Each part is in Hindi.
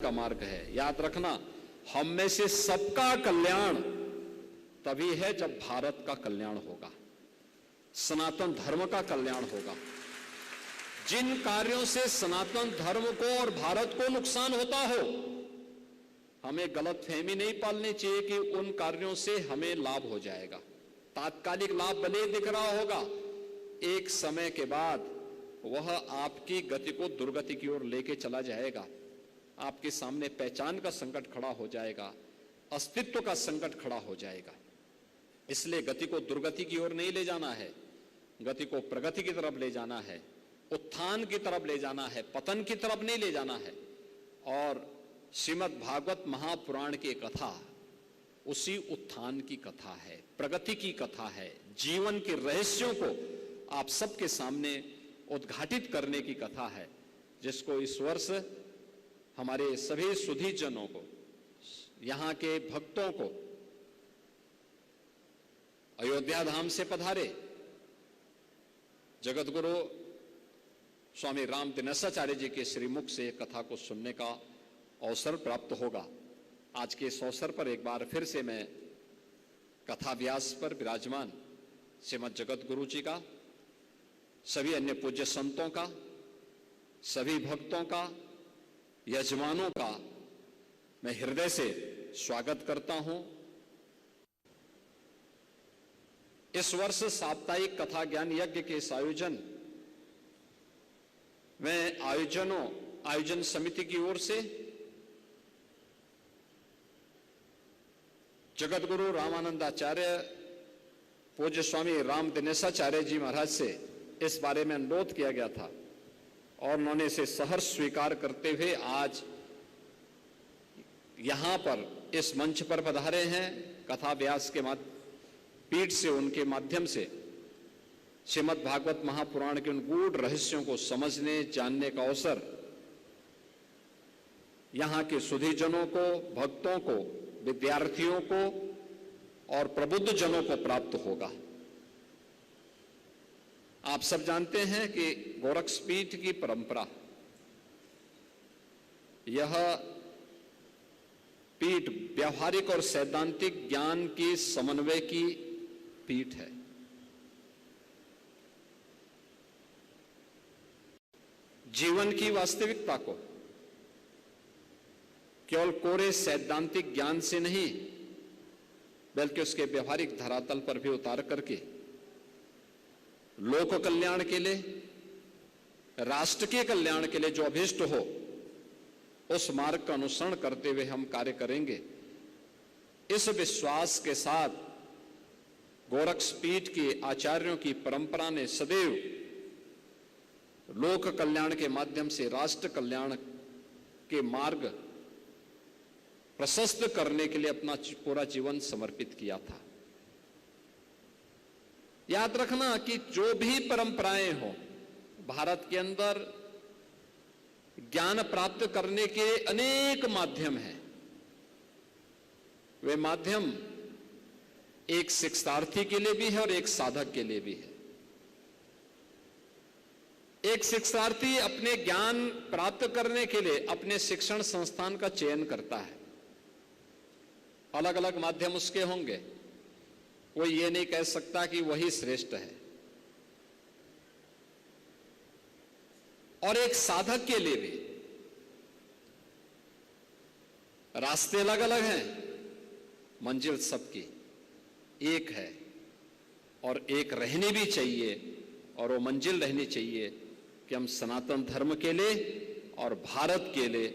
का मार्ग है। याद रखना, हम में से सबका कल्याण तभी है जब भारत का कल्याण होगा, सनातन धर्म का कल्याण होगा। जिन कार्यों से सनातन धर्म को और भारत को नुकसान होता हो, हमें गलतफहमी नहीं पालनी चाहिए कि उन कार्यों से हमें लाभ हो जाएगा। तात्कालिक लाभ भले दिख रहा होगा, एक समय के बाद वह आपकी गति को दुर्गति की ओर लेके चला जाएगा। आपके सामने पहचान का संकट खड़ा हो जाएगा, अस्तित्व का संकट खड़ा हो जाएगा। इसलिए गति को दुर्गति की ओर नहीं ले जाना है, गति को प्रगति की तरफ ले जाना है, उत्थान की तरफ ले जाना है, पतन की तरफ नहीं ले जाना है। और श्रीमद् भागवत महापुराण की कथा उसी उत्थान की कथा है, प्रगति की कथा है, जीवन के रहस्यों को आप सबके सामने उद्घाटित करने की कथा है, जिसको इस वर्ष हमारे सभी सुधी जनों को, यहां के भक्तों को, अयोध्या धाम से पधारे जगत गुरु स्वामी राम दिनेशाचार्य जी के श्रीमुख से कथा को सुनने का अवसर प्राप्त होगा। आज के इस अवसर पर एक बार फिर से मैं कथा व्यास पर विराजमान श्रीमद् जगत गुरु जी का, सभी अन्य पूज्य संतों का, सभी भक्तों का, यजमानों का मैं हृदय से स्वागत करता हूं। इस वर्ष साप्ताहिक कथा ज्ञान यज्ञ के इस आयोजन में आयोजन समिति की ओर से जगत गुरु रामानंदाचार्य पूज्य स्वामी राम दिनेशाचार्य जी महाराज से इस बारे में अनुरोध किया गया था और उन्होंने इसे सहर्ष स्वीकार करते हुए आज यहां पर इस मंच पर पधारे हैं। कथा व्यास के पीठ से, उनके माध्यम से श्रीमद् भागवत महापुराण के उन गूढ़ रहस्यों को समझने, जानने का अवसर यहां के सुधीजनों को, भक्तों को, विद्यार्थियों को और प्रबुद्ध जनों को प्राप्त होगा। आप सब जानते हैं कि गोरक्षपीठ की परंपरा, यह पीठ व्यावहारिक और सैद्धांतिक ज्ञान के समन्वय की पीठ है। जीवन की वास्तविकता को केवल कोरे सैद्धांतिक ज्ञान से नहीं, बल्कि उसके व्यवहारिक धरातल पर भी उतार करके लोक कल्याण के लिए, राष्ट्र के कल्याण के लिए जो अभीष्ट हो, उस मार्ग का अनुसरण करते हुए हम कार्य करेंगे। इस विश्वास के साथ गोरक्षपीठ के आचार्यों की परंपरा ने सदैव लोक कल्याण के माध्यम से राष्ट्र कल्याण के मार्ग प्रशस्त करने के लिए अपना पूरा जीवन समर्पित किया था। याद रखना कि जो भी परंपराएं हो, भारत के अंदर ज्ञान प्राप्त करने के अनेक माध्यम हैं। वे माध्यम एक शिक्षार्थी के लिए भी है और एक साधक के लिए भी है। एक शिक्षार्थी अपने ज्ञान प्राप्त करने के लिए अपने शिक्षण संस्थान का चयन करता है। अलग अलग माध्यम उसके होंगे, वो ये नहीं कह सकता कि वही श्रेष्ठ है। और एक साधक के लिए भी रास्ते अलग अलग हैं, मंजिल सबकी एक है और एक रहनी भी चाहिए। और वो मंजिल रहनी चाहिए कि हम सनातन धर्म के लिए और भारत के लिए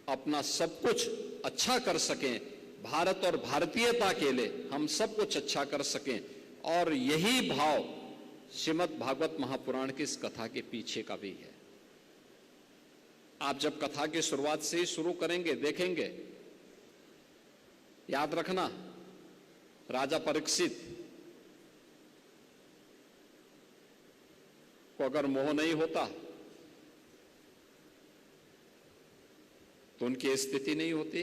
अपना सब कुछ अच्छा कर सकें, भारत और भारतीयता के लिए हम सब कुछ अच्छा कर सकें। और यही भाव श्रीमद् भागवत महापुराण की इस कथा के पीछे का भी है। आप जब कथा की शुरुआत से ही शुरू करेंगे, देखेंगे, याद रखना, राजा परीक्षित को अगर मोह नहीं होता तो उनकी स्थिति नहीं होती।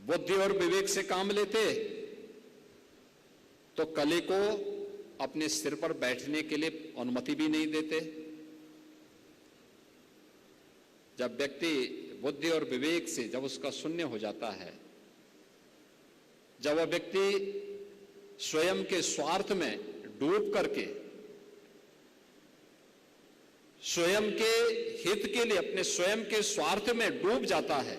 बुद्धि और विवेक से काम लेते तो कली को अपने सिर पर बैठने के लिए अनुमति भी नहीं देते। जब व्यक्ति बुद्धि और विवेक से जब उसका शून्य हो जाता है, जब वह व्यक्ति स्वयं के स्वार्थ में डूब करके स्वयं के हित के लिए अपने स्वयं के स्वार्थ में डूब जाता है,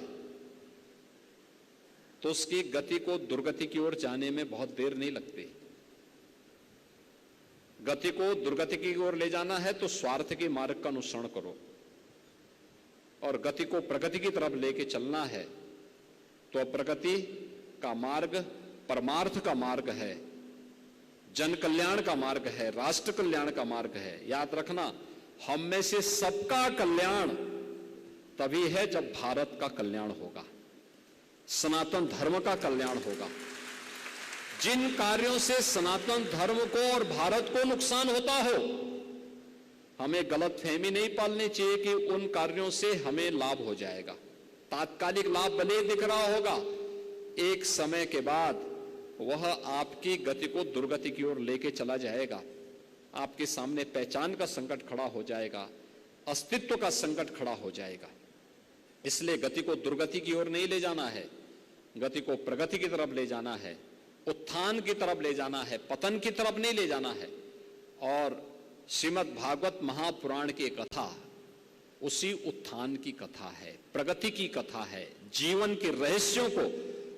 तो उसकी गति को दुर्गति की ओर जाने में बहुत देर नहीं लगती। गति को दुर्गति की ओर ले जाना है तो स्वार्थ के मार्ग का अनुसरण करो, और गति को प्रगति की तरफ लेके चलना है तो प्रगति का मार्ग परमार्थ का मार्ग है, जन कल्याण का मार्ग है, राष्ट्र कल्याण का मार्ग है। याद रखना, हम में से सबका कल्याण तभी है जब भारत का कल्याण होगा, सनातन धर्म का कल्याण होगा। जिन कार्यों से सनातन धर्म को और भारत को नुकसान होता हो, हमें गलतफहमी नहीं पालनी चाहिए कि उन कार्यों से हमें लाभ हो जाएगा। तात्कालिक लाभ भले दिख रहा होगा, एक समय के बाद वह आपकी गति को दुर्गति की ओर लेके चला जाएगा। आपके सामने पहचान का संकट खड़ा हो जाएगा, अस्तित्व का संकट खड़ा हो जाएगा। इसलिए गति को दुर्गति की ओर नहीं ले जाना है, गति को प्रगति की तरफ ले जाना है, उत्थान की तरफ ले जाना है, पतन की तरफ नहीं ले जाना है। और श्रीमद् भागवत महापुराण की कथा उसी उत्थान की कथा है, प्रगति की कथा है, जीवन के रहस्यों को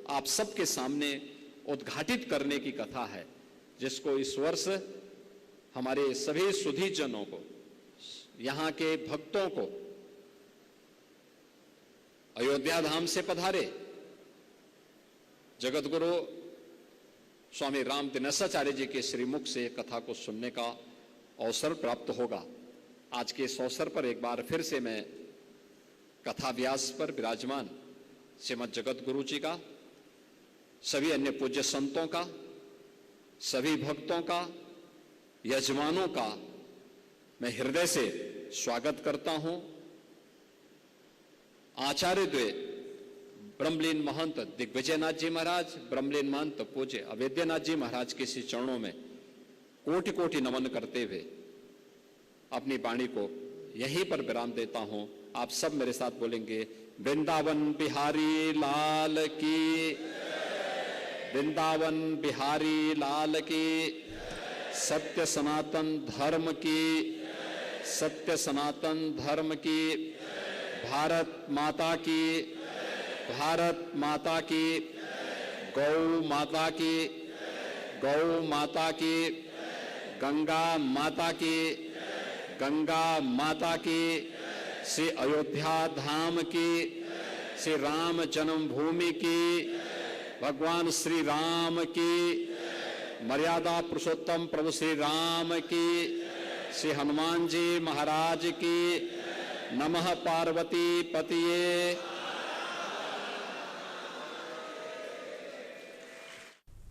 आप सबके सामने उद्घाटित करने की कथा है, जिसको इस वर्ष हमारे सभी सुधी जनों को, यहां के भक्तों को, अयोध्या धाम से पधारे जगतगुरु स्वामी राम दिनेशाचार्य जी के श्रीमुख से कथा को सुनने का अवसर प्राप्त होगा। आज के इस अवसर पर एक बार फिर से मैं कथा व्यास पर विराजमान श्रीमद् जगतगुरु जी का, सभी अन्य पूज्य संतों का, सभी भक्तों का, यजमानों का मैं हृदय से स्वागत करता हूं। आचार्य द्वय ब्रह्मलीन महंत दिग्विजयनाथ जी महाराज, ब्रह्मलीन महंत पूज्य अवैद्यनाथ जी महाराज के श्री चरणों में कोटि कोटि नमन करते हुए अपनी वाणी को यहीं पर विराम देता हूं। आप सब मेरे साथ बोलेंगे, वृंदावन बिहारी लाल की, वृंदावन बिहारी लाल की, सत्य सनातन धर्म की, सत्य सनातन धर्म की, भारत माता की, भारत माता की, गौ माता की, गौ माता की, गंगा माता की, गंगा माता की, श्री अयोध्या धाम की, श्री राम जन्मभूमि की, भगवान श्री राम की, मर्यादा पुरुषोत्तम प्रभु श्री राम की, श्री हनुमान जी महाराज की, नमः पार्वती पतिये